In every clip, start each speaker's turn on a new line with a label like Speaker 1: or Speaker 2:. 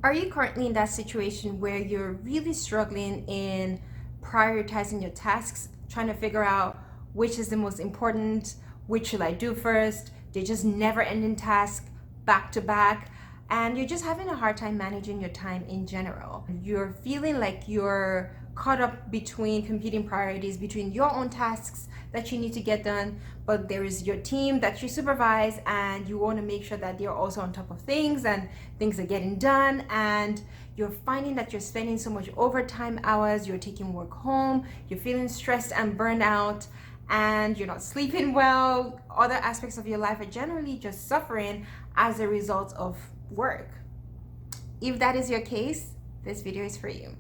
Speaker 1: Are you currently in that situation where you're really struggling in prioritizing your tasks, trying to figure out which is the most important, which should I do first? They're just never ending tasks back to back, and you're just having a hard time managing your time in general. You're feeling like you're caught up between competing priorities, between your own tasks that you need to get done, but there is your team that you supervise, and you want to make sure that they're also on top of things and things are getting done, and you're finding that you're spending so much overtime hours, you're taking work home, you're feeling stressed and burned out, and you're not sleeping well. Other aspects of your life are generally just suffering as a result of work. If that is your case, this video is for you.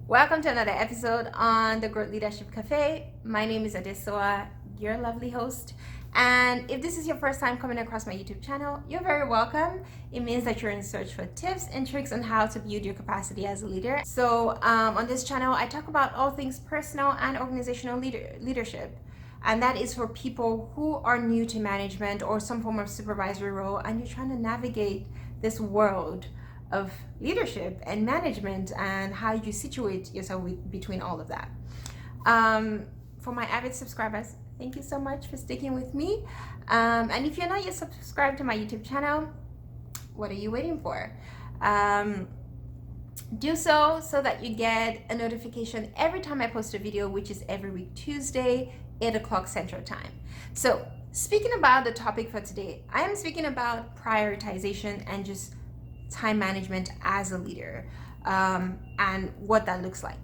Speaker 1: Welcome to another episode on the Growth Leadership Cafe. My name is Adesoa, your lovely host. And if this is your first time coming across my YouTube channel, you're very welcome. It means that you're in search for tips and tricks on how to build your capacity as a leader. So on this channel, I talk about all things personal and organizational leadership. And that is for people who are new to management or some form of supervisory role, and you're trying to navigate this world of leadership and management and how you situate yourself between all of that. For my avid subscribers, thank you so much for sticking with me. And if you're not yet subscribed to my YouTube channel, what are you waiting for? Do so that you get a notification every time I post a video, which is every week Tuesday, 8 o'clock Central Time. So speaking about the topic for today, I am speaking about prioritization and just time management as a leader, and what that looks like.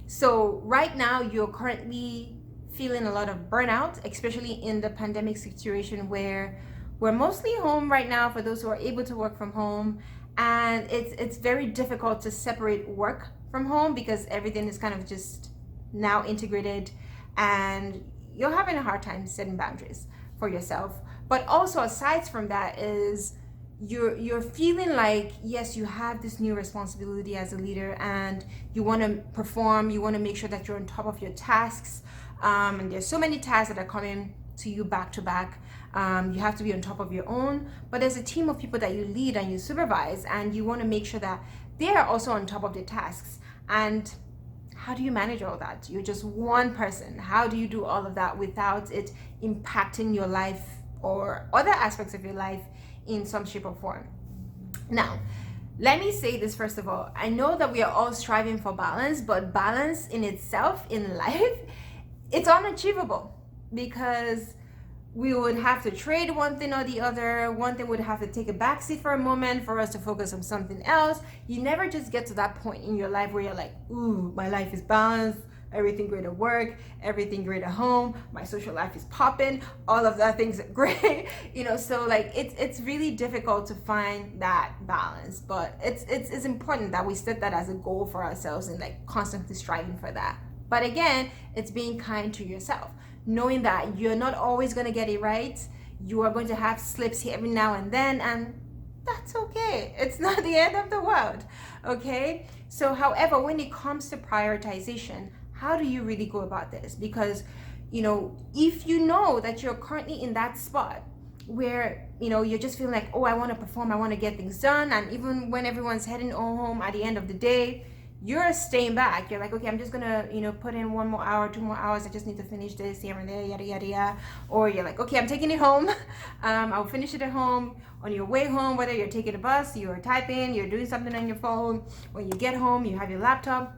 Speaker 1: So right now you're currently feeling a lot of burnout, especially in the pandemic situation where we're mostly home right now for those who are able to work from home, and it's very difficult to separate work from home because everything is kind of just now integrated, and you're having a hard time setting boundaries for yourself. But also aside from that is you're feeling like, yes, you have this new responsibility as a leader and you want to perform, you want to make sure that you're on top of your tasks, and there's so many tasks that are coming to you back to back. You have to be on top of your own, but there's a team of people that you lead and you supervise, and you want to make sure that they are also on top of their tasks. And how do you manage all that? You're just one person. How do you do all of that without it impacting your life or other aspects of your life in some shape or form? Now, let me say this first of all. I know that we are all striving for balance, but balance in itself in life, it's unachievable, because we would have to trade one thing or the other. One thing would have to take a backseat for a moment for us to focus on something else. You never just get to that point in your life where you're like, ooh, my life is balanced, everything great at work, everything great at home, my social life is popping, all of that things are great. So like it's really difficult to find that balance, but it's important that we set that as a goal for ourselves and like constantly striving for that. But again, it's being kind to yourself, knowing that you're not always going to get it right. You are going to have slips here every now and then, and that's okay. It's not the end of the world, okay? So however, when it comes to prioritization, how do you really go about this? Because, if you know that you're currently in that spot where, you're just feeling like, oh, I want to perform, I want to get things done, and even when everyone's heading home at the end of the day, you're staying back. You're like, okay, I'm just gonna, put in 1 more hour, 2 more hours. I just need to finish this here and there, yada, yada, yada. Or you're like, okay, I'm taking it home. I'll finish it at home. On your way home, whether you're taking a bus, you're typing, you're doing something on your phone. When you get home, you have your laptop.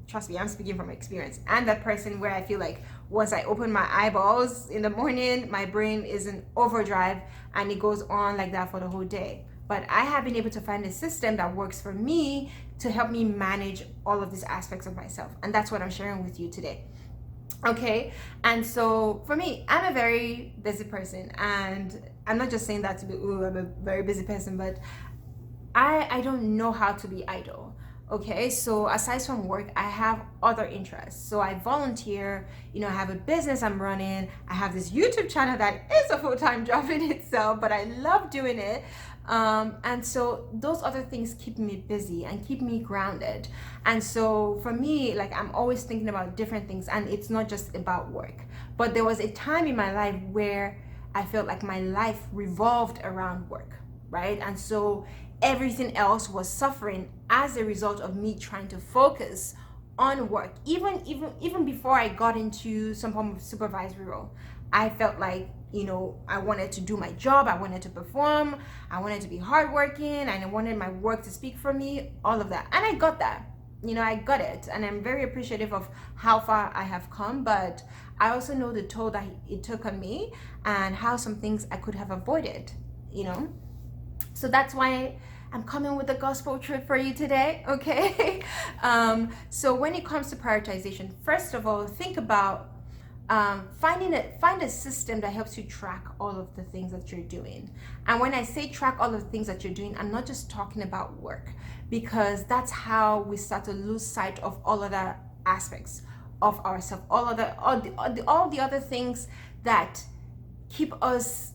Speaker 1: Trust me, I'm speaking from experience. I'm that person where I feel like once I open my eyeballs in the morning, my brain is in overdrive, and it goes on like that for the whole day. But I have been able to find a system that works for me to help me manage all of these aspects of myself. And that's what I'm sharing with you today. Okay. And so for me, I'm a very busy person, and I'm not just saying that to be, ooh, I'm a very busy person, but I don't know how to be idle. Okay, so aside from work, I have other interests. So I volunteer, I have a business I'm running. I have this YouTube channel that is a full-time job in itself, but I love doing it. And so those other things keep me busy and keep me grounded. And so for me, like, I'm always thinking about different things, and it's not just about work, But there was a time in my life where I felt like my life revolved around work, right? And so everything else was suffering as a result of me trying to focus on work. Even before I got into some form of supervisory role, I felt like, I wanted to do my job, I wanted to perform, I wanted to be hardworking, and I wanted my work to speak for me, all of that. And I got that. I got it, and I'm very appreciative of how far I have come, but I also know the toll that it took on me and how some things I could have avoided, So that's why I'm coming with the gospel truth for you today, okay? So when it comes to prioritization, first of all, think about find a system that helps you track all of the things that you're doing. And when I say track all of the things that you're doing, I'm not just talking about work, because that's how we start to lose sight of all other aspects of ourselves, all the other things that keep us,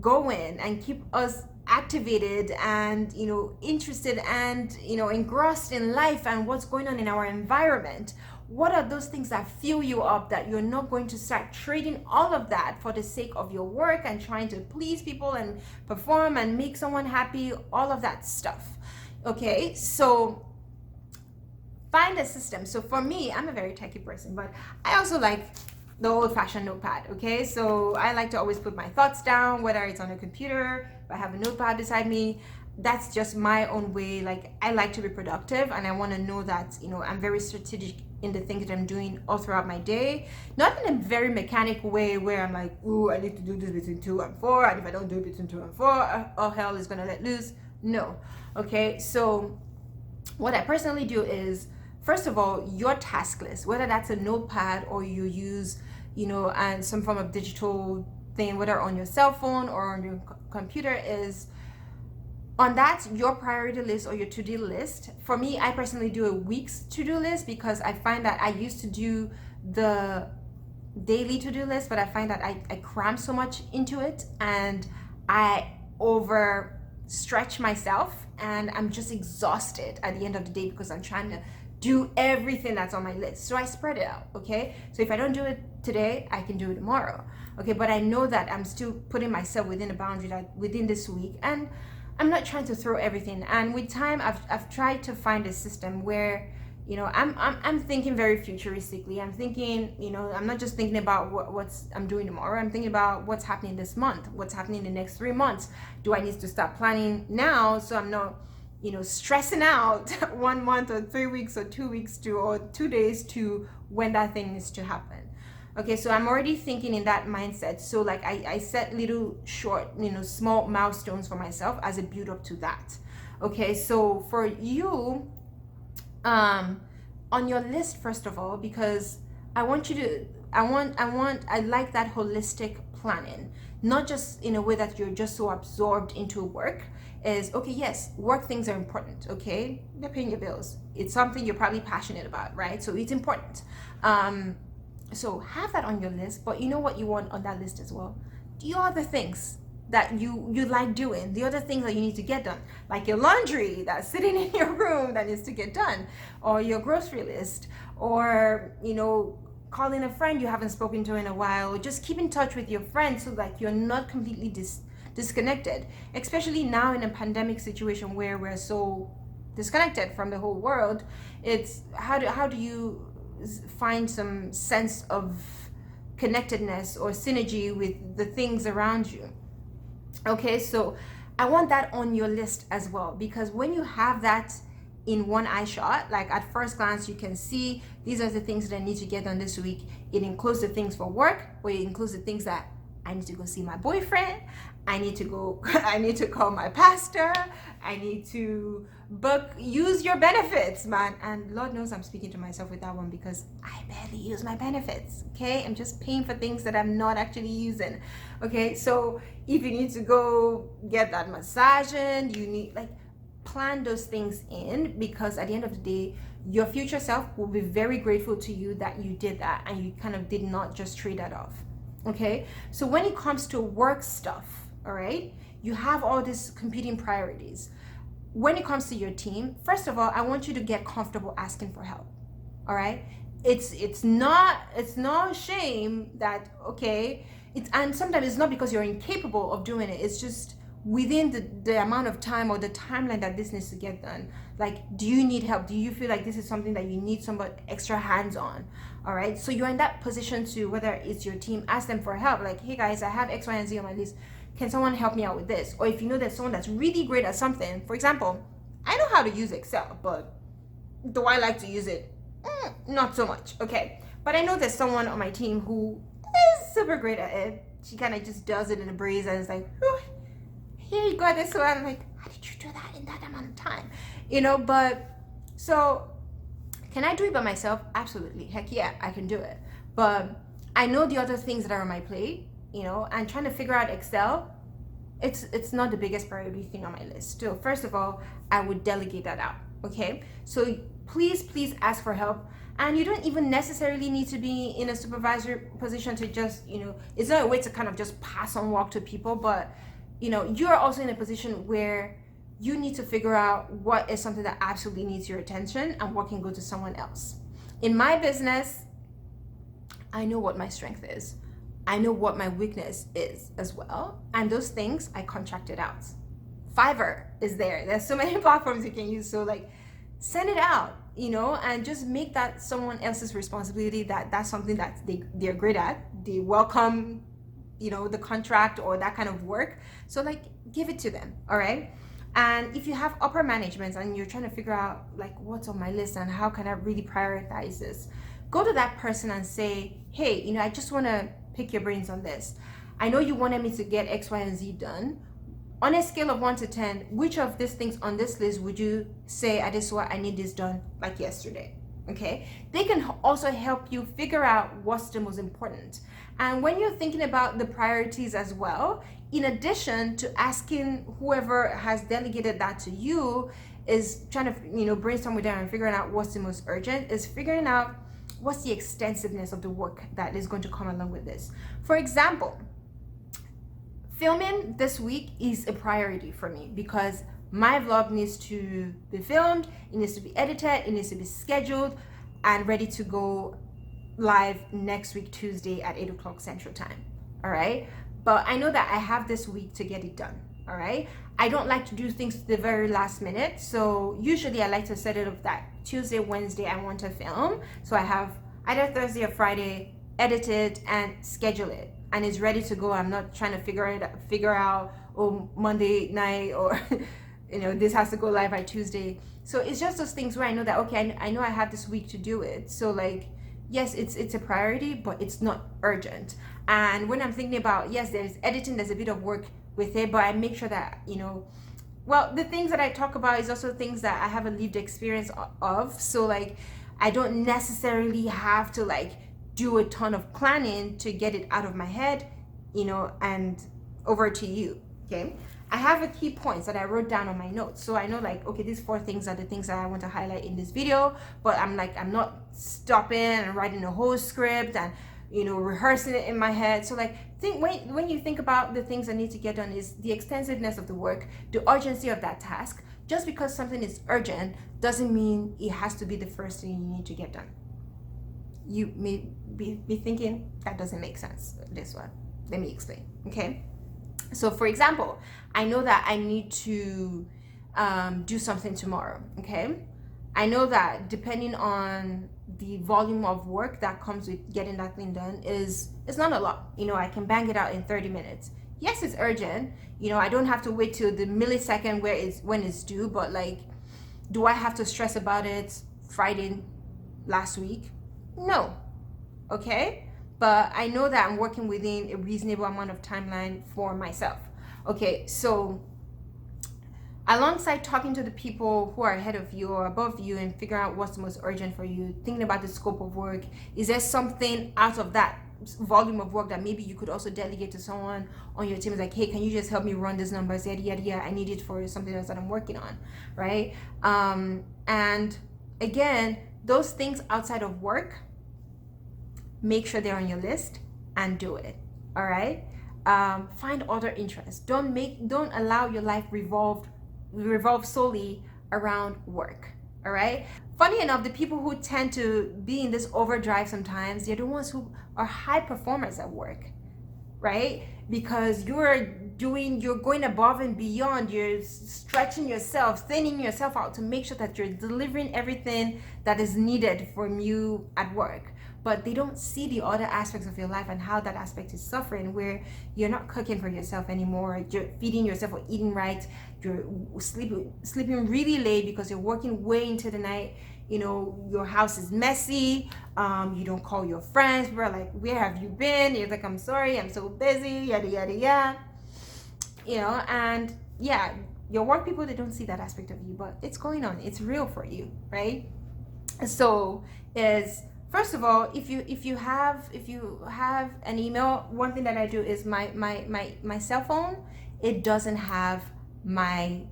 Speaker 1: going and keep us activated and interested and engrossed in life and what's going on in our environment. What are those things that fuel you up, that you're not going to start trading all of that for the sake of your work and trying to please people and perform and make someone happy, all of that stuff? Okay, so find a system. So for me, I'm a very techie person, but I also like the old-fashioned notepad. Okay, so I like to always put my thoughts down, whether it's on a computer, if I have a notepad beside me. That's just my own way. Like, I like to be productive, and I want to know that I'm very strategic in the things that I'm doing all throughout my day, not in a very mechanic way where I'm like, ooh, I need to do this between 2 and 4, and if I don't do it between 2 and 4, all hell is gonna let loose. No. Okay, so what I personally do is, first of all, your task list, whether that's a notepad or you use, and some form of digital thing, whether on your cell phone or on your computer, is on that, your priority list or your to-do list. For me, I personally do a week's to-do list, because I find that I used to do the daily to-do list, but I find that I cram so much into it and I overstretch myself, and I'm just exhausted at the end of the day because I'm trying to do everything that's on my list. So I spread it out, okay? So if I don't do it today, I can do it tomorrow, okay? But I know that I'm still putting myself within a boundary, that within this week, and I'm not trying to throw everything. And with time, I've tried to find a system where, I'm thinking very futuristically. I'm thinking, I'm not just thinking about what's I'm doing tomorrow. I'm thinking about what's happening this month, what's happening in the next 3 months. Do I need to start planning now so I'm not, stressing out 1 month or 3 weeks or 2 weeks or 2 days to when that thing needs to happen? Okay, so I'm already thinking in that mindset. So like I set little short, small milestones for myself as a build up to that. Okay, so for you, on your list, first of all, because I like that holistic planning, not just in a way that you're just so absorbed into work. Is okay, yes, work things are important, okay? They're paying your bills. It's something you're probably passionate about, right? So it's important. So have that on your list, but you know what you want on that list as well? The other things that you like doing, the other things that you need to get done, like your laundry that's sitting in your room that needs to get done, or your grocery list, or calling a friend you haven't spoken to in a while, or just keep in touch with your friends so that you're not completely disconnected, especially now in a pandemic situation where we're so disconnected from the whole world. It's how do you find some sense of connectedness or synergy with the things around you? Okay, so I want that on your list as well, because when you have that in one eye shot, like at first glance, you can see these are the things that I need to get done this week. It includes the things for work, or it includes the things that I need to go see my boyfriend, I need to call my pastor, I need to use your benefits, man. And Lord knows I'm speaking to myself with that one, because I barely use my benefits, okay? I'm just paying for things that I'm not actually using, okay? So if you need to go get that massage in, you need, plan those things in, because at the end of the day, your future self will be very grateful to you that you did that and you kind of did not just trade that off. Okay, so when it comes to work stuff, all right, you have all these competing priorities. When it comes to your team, first of all, I want you to get comfortable asking for help. All right, it's not a shame that, okay, and sometimes it's not because you're incapable of doing it, it's just within the amount of time or the timeline that this needs to get done. Like, do you need help? Do you feel like this is something that you need somebody extra hands on? All right, so you're in that position to, whether it's your team, ask them for help, like, hey guys, I have X, Y, and Z on my list, can someone help me out with this? Or if you know there's someone that's really great at something, for example, I know how to use Excel, but do I like to use it? Not so much, okay? But I know there's someone on my team who is super great at it. She kind of just does it in a breeze, and it's like, oh, here you go, this one. I'm like, how did you do that in that amount of time? But so can I do it by myself? Absolutely. Heck yeah, I can do it. But I know the other things that are on my plate, and trying to figure out Excel, it's not the biggest priority thing on my list. So first of all, I would delegate that out, okay? So please ask for help. And you don't even necessarily need to be in a supervisor position to just, it's not a way to kind of just pass on work to people, but you're also in a position where you need to figure out what is something that absolutely needs your attention and what can go to someone else. In my business, I know what my strength is. I know what my weakness is as well. And those things I contracted out. Fiverr is there. There's so many platforms you can use. So like, send it out, and just make that someone else's responsibility, that's something that they're great at. They welcome, the contract or that kind of work. So like, give it to them, all right? And if you have upper management and you're trying to figure out like what's on my list and how can I really prioritize this, go to that person and say, hey, I just want to pick your brains on this. I know you wanted me to get X, Y, and Z done. On a scale of 1 to 10, which of these things on this list would you say, Adesua, I need this done like yesterday? Okay. They can also help you figure out what's the most important. And when you're thinking about the priorities as well, in addition to asking whoever has delegated that to you, is trying to, brainstorm with them and figuring out what's the most urgent, is figuring out what's the extensiveness of the work that is going to come along with this. For example, filming this week is a priority for me because my vlog needs to be filmed, it needs to be edited, it needs to be scheduled and ready to go live next week, Tuesday at 8 o'clock Central Time. All right. But I know that I have this week to get it done. All right. I don't like to do things to the very last minute. So usually I like to set it up that Tuesday, Wednesday, I want to film. So I have either Thursday or Friday, edit it and schedule it. And it's ready to go. I'm not trying to figure out, Monday night or, this has to go live by Tuesday. So it's just those things where I know that, okay, I know I have this week to do it. So like, yes, it's a priority, but it's not urgent. And when I'm thinking about, yes, there's editing, there's a bit of work with it, but I make sure that, the things that I talk about is also things that I have a lived experience of. So like, I don't necessarily have to like do a ton of planning to get it out of my head, and over to you, okay? I have a key points that I wrote down on my notes. So I know like, okay, these 4 things are the things that I want to highlight in this video, but I'm not stopping and writing a whole script and, rehearsing it in my head. So like, when you think about the things that need to get done is the extensiveness of the work, the urgency of that task. Just because something is urgent doesn't mean it has to be the first thing you need to get done. You may be thinking, that doesn't make sense, this one. Let me explain, okay? So for example, I know that I need to do something tomorrow, okay? I know that depending on the volume of work that comes with getting that thing done it's not a lot. I can bang it out in 30 minutes. Yes, it's urgent. I don't have to wait till the millisecond when it's due, but like, do I have to stress about it Friday last week? No. Okay? But I know that I'm working within a reasonable amount of timeline for myself. Okay, so alongside talking to the people who are ahead of you or above you and figuring out what's the most urgent for you, thinking about the scope of work, is there something out of that volume of work that maybe you could also delegate to someone on your team? It's like, hey, can you just help me run these numbers? Yeah, I need it for something else that I'm working on, right? And again, those things outside of work, make sure they're on your list and do it. All right. Find other interests. Don't allow your life revolve solely around work. All right. Funny enough, the people who tend to be in this overdrive sometimes, they're the ones who are high performers at work, right? Because you're going above and beyond, you're stretching yourself, thinning yourself out to make sure that you're delivering everything that is needed from you at work. But they don't see the other aspects of your life and how that aspect is suffering, where you're not cooking for yourself anymore, you're feeding yourself or eating right, you're sleeping really late because you're working way into the night. Your house is messy. You don't call your friends. People are like, where have you been? You're like, I'm sorry, I'm so busy, yada yada yada. And yeah, your work people, they don't see that aspect of you, but it's going on, it's real for you, right? So is first of all, if you have an email, one thing that I do is my cell phone, it doesn't have my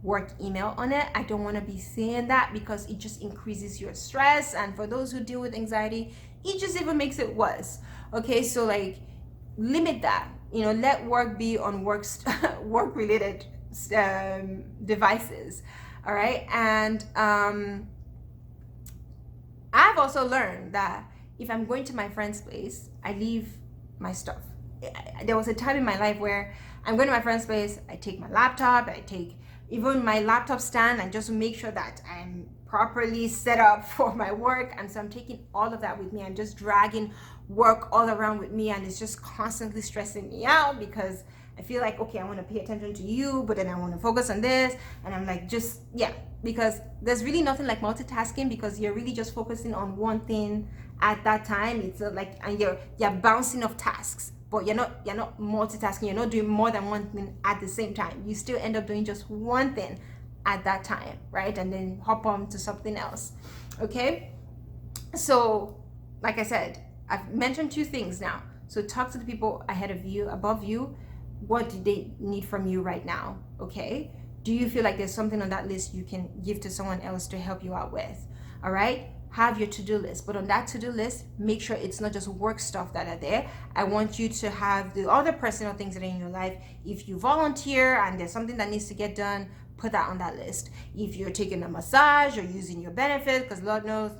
Speaker 1: work email on it. I don't want to be seeing that because it just increases your stress, and for those who deal with anxiety, it just even makes it worse. Okay, so like limit that. Let work be on work related devices. All right, and I've also learned that if I'm going to my friend's place, I leave my stuff. There was a time in my life where I'm going to my friend's place, I take my laptop, I take even my laptop stand, and just to make sure that I'm properly set up for my work. And so I'm taking all of that with me. I'm just dragging work all around with me, and it's just constantly stressing me out because I feel like, okay, I want to pay attention to you, but then I want to focus on this. And I'm like, because there's really nothing like multitasking, because you're really just focusing on one thing at that time. It's like, and you're bouncing off tasks, but you're not multitasking. You're not doing more than one thing at the same time. You still end up doing just one thing at that time, right? And then hop on to something else. Okay, so like I said, I've mentioned 2 things now. So talk to the people ahead of you, above you. What do they need from you right now? Okay, do you feel like there's something on that list you can give to someone else to help you out with? All right, have your to-do list, but on that to-do list, make sure it's not just work stuff that are there. I want you to have the other personal things that are in your life. If you volunteer and there's something that needs to get done, put that on that list. If you're taking a massage or using your benefits, because Lord knows,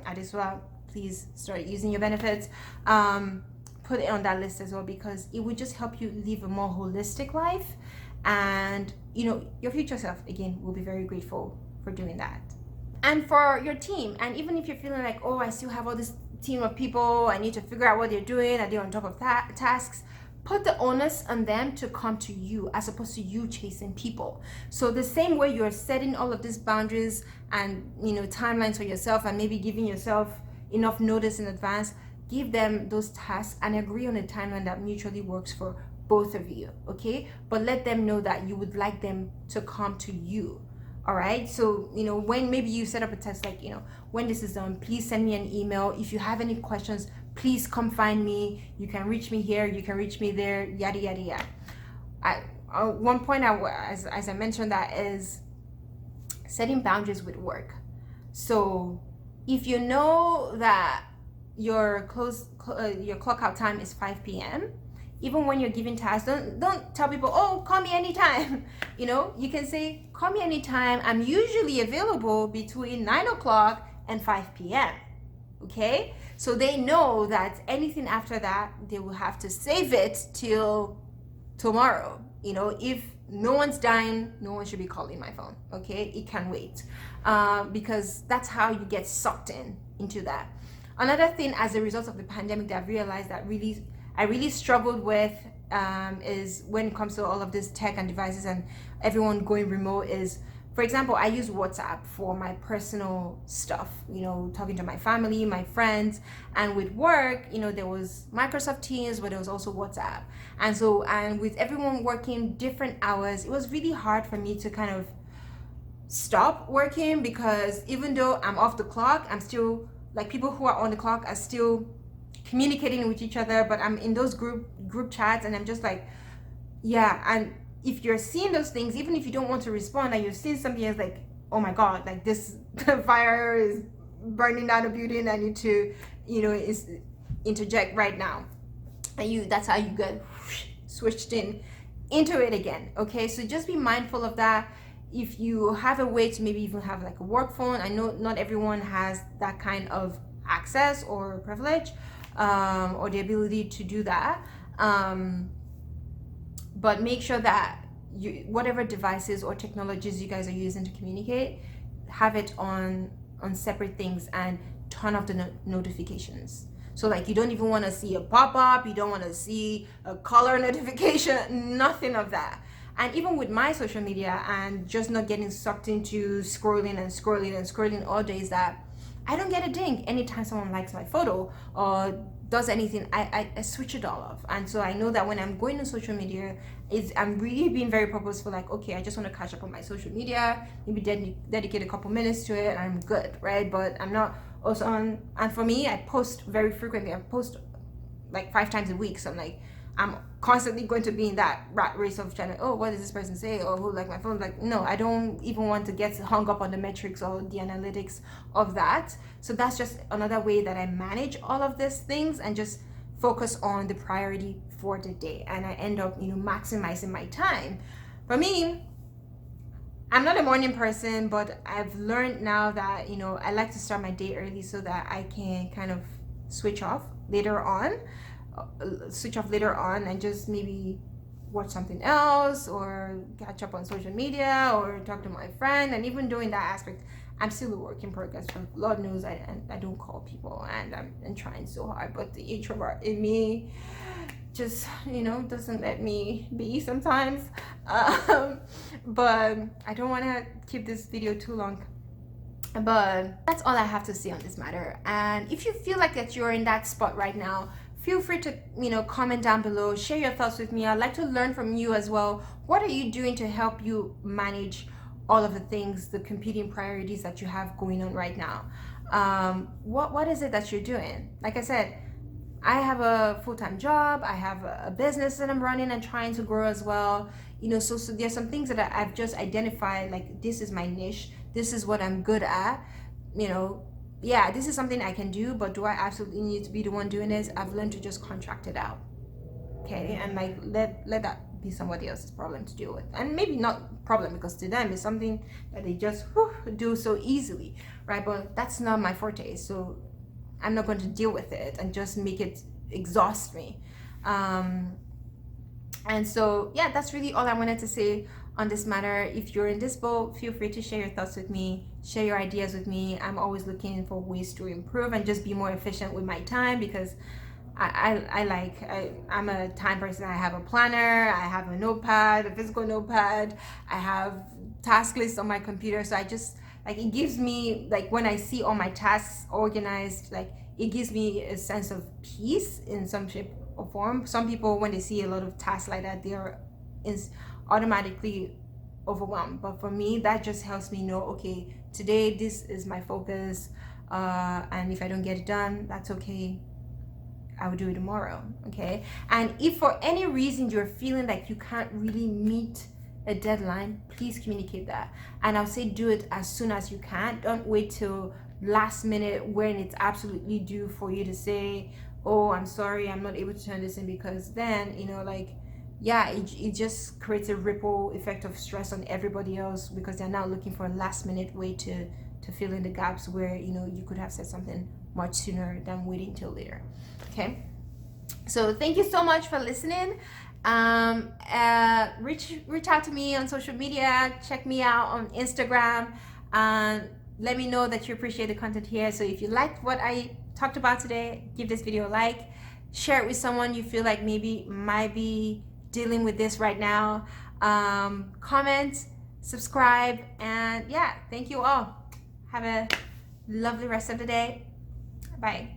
Speaker 1: at this one, please start using your benefits. Put it on that list as well, because it would just help you live a more holistic life, and your future self again will be very grateful for doing that. And for your team, and even if you're feeling like, oh, I still have all this team of people, I need to figure out what they're doing, are they on top of tasks, put the onus on them to come to you as opposed to you chasing people. So the same way you're setting all of these boundaries and timelines for yourself, and maybe giving yourself enough notice in advance, give them those tasks and agree on a timeline that mutually works for both of you. Okay, but let them know that you would like them to come to you. All right, so when maybe you set up a test, like when this is done, please send me an email. If you have any questions, please come find me. You can reach me here, you can reach me there, yada yada yada. One point as I mentioned, that is setting boundaries with work. So if you know that your clock out time is 5 p.m., even when you're giving tasks, don't tell people, oh, call me anytime. You can say, call me anytime. I'm usually available between 9 o'clock and 5 p.m. Okay, so they know that anything after that, they will have to save it till tomorrow. If no one's dying, no one should be calling my phone. Okay, it can wait, because that's how you get sucked into that. Another thing, as a result of the pandemic, that I've realized that I really struggled with, is when it comes to all of this tech and devices and everyone going remote, is, for example, I use WhatsApp for my personal stuff, talking to my family, my friends, and with work, there was Microsoft Teams, but there was also WhatsApp. And with everyone working different hours, it was really hard for me to kind of stop working, because even though I'm off the clock, I'm still, like, people who are on the clock are still communicating with each other, but I'm in those group chats, and I'm just like, yeah. And if you're seeing those things, even if you don't want to respond, and you're seeing something else, like, oh my god, like this fire is burning down a building, I need to interject right now, and that's how you get switched into it again. Okay, so just be mindful of that. if you have a way to maybe even have like a work phone, I know not everyone has that kind of access or privilege, or the ability to do that, but make sure that you, whatever devices or technologies you guys are using to communicate, have it on separate things, and turn off the notifications. So like you don't even want to see a pop-up, you don't want to see a color notification, nothing of that. And even with my social media, and just not getting sucked into scrolling all day, is that I don't get a ding anytime someone likes my photo or does anything. I switch it all off. And so I know that when I'm going on social media, I'm really being very purposeful, like, okay, I just want to catch up on my social media, maybe dedicate a couple minutes to it, and I'm good, right? But I'm not also on, and for me, I post very frequently. I post like 5 times a week. So I'm constantly going to be in that rat race of trying to, oh, what does this person say, or who like my phone. Like, no, I don't even want to get hung up on the metrics or the analytics of that. So that's just another way that I manage all of these things, and just focus on the priority for the day, and I end up, maximizing my time. For me, I'm not a morning person, but I've learned now that, I like to start my day early so that I can kind of switch off later on, and just maybe watch something else, or catch up on social media, or talk to my friend. And even doing that aspect, I'm still a work in progress. Lord knows I don't call people, and I'm trying so hard, but the introvert in me just doesn't let me be sometimes. But I don't want to keep this video too long, but that's all I have to say on this matter. And if you feel like that you're in that spot right now, feel free to comment down below, share your thoughts with me. I'd like to learn from you as well. What are you doing to help you manage all of the things, the competing priorities that you have going on right now? What is it that you're doing? Like I said, I have a full-time job, I have a business that I'm running and trying to grow as well. So there's some things that I've just identified, like, this is my niche, this is what I'm good at. Yeah, this is something I can do, but do I absolutely need to be the one doing this? I've learned to just contract it out, okay? And like let that be somebody else's problem to deal with. And maybe not problem, because to them it's something that they just do so easily, right? But that's not my forte, so I'm not going to deal with it and just make it exhaust me. And so, yeah, that's really all I wanted to say on this matter. If you're in this boat, feel free to share your thoughts with me, share your ideas with me. I'm always looking for ways to improve and just be more efficient with my time, because I'm a time person. I have a planner, I have a notepad, a physical notepad, I have task lists on my computer. So I just, like, it gives me, like, when I see all my tasks organized, like, it gives me a sense of peace in some shape or form. Some people, when they see a lot of tasks like that, they are automatically overwhelmed. But for me, that just helps me know, okay, today this is my focus, and if I don't get it done, that's okay. I will do it tomorrow, okay? And if for any reason you're feeling like you can't really meet a deadline, please communicate that. And I'll say do it as soon as you can. Don't wait till last minute when it's absolutely due for you to say, oh, I'm sorry, I'm not able to turn this in, because then, yeah, it just creates a ripple effect of stress on everybody else, because they're now looking for a last minute way to fill in the gaps where, you could have said something much sooner than waiting till later, okay? So thank you so much for listening. Reach out to me on social media, check me out on Instagram, and let me know that you appreciate the content here. So if you liked what I talked about today, give this video a like, share it with someone you feel like maybe might be dealing with this right now. Comment, subscribe, and yeah, thank you all. Have a lovely rest of the day. Bye.